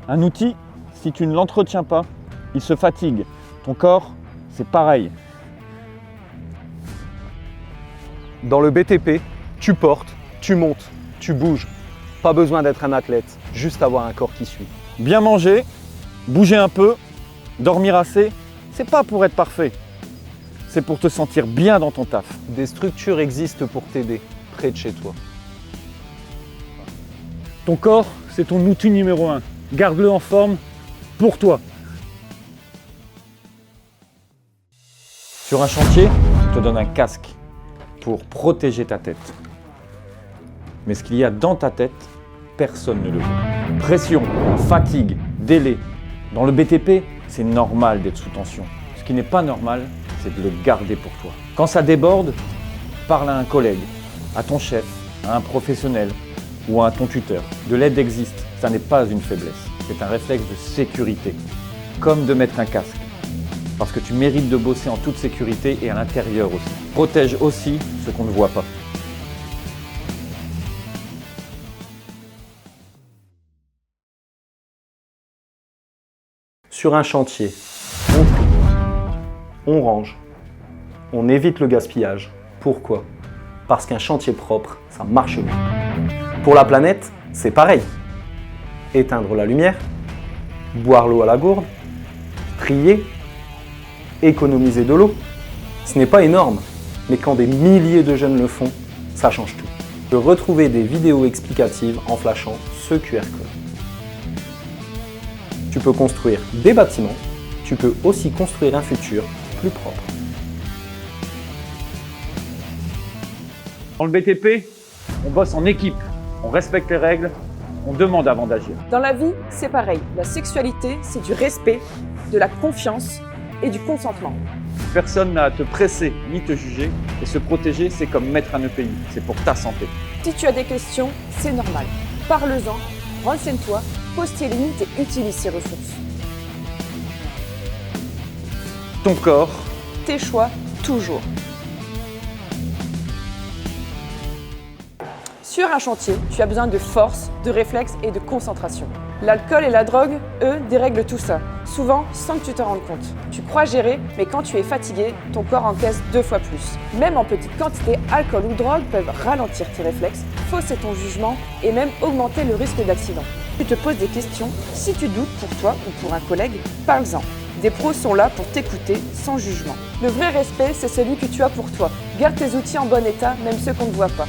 Un outil, si tu ne l'entretiens pas, il se fatigue. Ton corps, c'est pareil. Dans le BTP, tu portes, tu montes, tu bouges. Pas besoin d'être un athlète, juste avoir un corps qui suit. Bien manger, bouger un peu, dormir assez, c'est pas pour être parfait. C'est pour te sentir bien dans ton taf. Des structures existent pour t'aider, près de chez toi. Ton corps, c'est ton outil numéro 1. Garde-le en forme pour toi. Sur un chantier, on te donne un casque pour protéger ta tête. Mais ce qu'il y a dans ta tête, personne ne le voit. Pression, fatigue, délai. Dans le BTP, c'est normal d'être sous tension. Ce qui n'est pas normal, c'est de le garder pour toi. Quand ça déborde, parle à un collègue, à ton chef, à un professionnel ou à ton tuteur. De l'aide existe, ça n'est pas une faiblesse. C'est un réflexe de sécurité, comme de mettre un casque. Parce que tu mérites de bosser en toute sécurité et à l'intérieur aussi. Protège aussi ce qu'on ne voit pas. Sur un chantier, on trie, on range, on évite le gaspillage. Pourquoi? Parce qu'un chantier propre, ça marche mieux. Pour la planète, c'est pareil. Éteindre la lumière, boire l'eau à la gourde, trier, économiser de l'eau. Ce n'est pas énorme, mais quand des milliers de jeunes le font, ça change tout. Tu peux retrouver des vidéos explicatives en flashant ce QR code. Tu peux construire des bâtiments, tu peux aussi construire un futur plus propre. Dans le BTP, on bosse en équipe, on respecte les règles, on demande avant d'agir. Dans la vie, c'est pareil. La sexualité, c'est du respect, de la confiance et du consentement. Personne n'a à te presser ni te juger et se protéger, c'est comme mettre un EPI, c'est pour ta santé. Si tu as des questions, c'est normal. Parle-en, renseigne-toi, pose tes limites et utilise ces ressources. Ton corps, Tes choix, toujours. Sur un chantier, tu as besoin de force, de réflexe et de concentration. L'alcool et la drogue, eux, dérèglent tout ça, souvent sans que tu te rendes compte. Tu crois gérer, mais quand tu es fatigué, ton corps encaisse 2 fois plus. Même en petite quantité, alcool ou drogue peuvent ralentir tes réflexes, fausser ton jugement et même augmenter le risque d'accident. Tu te poses des questions, si tu doutes pour toi ou pour un collègue, parle-en. Des pros sont là pour t'écouter sans jugement. Le vrai respect, c'est celui que tu as pour toi. Garde tes outils en bon état, même ceux qu'on ne voit pas.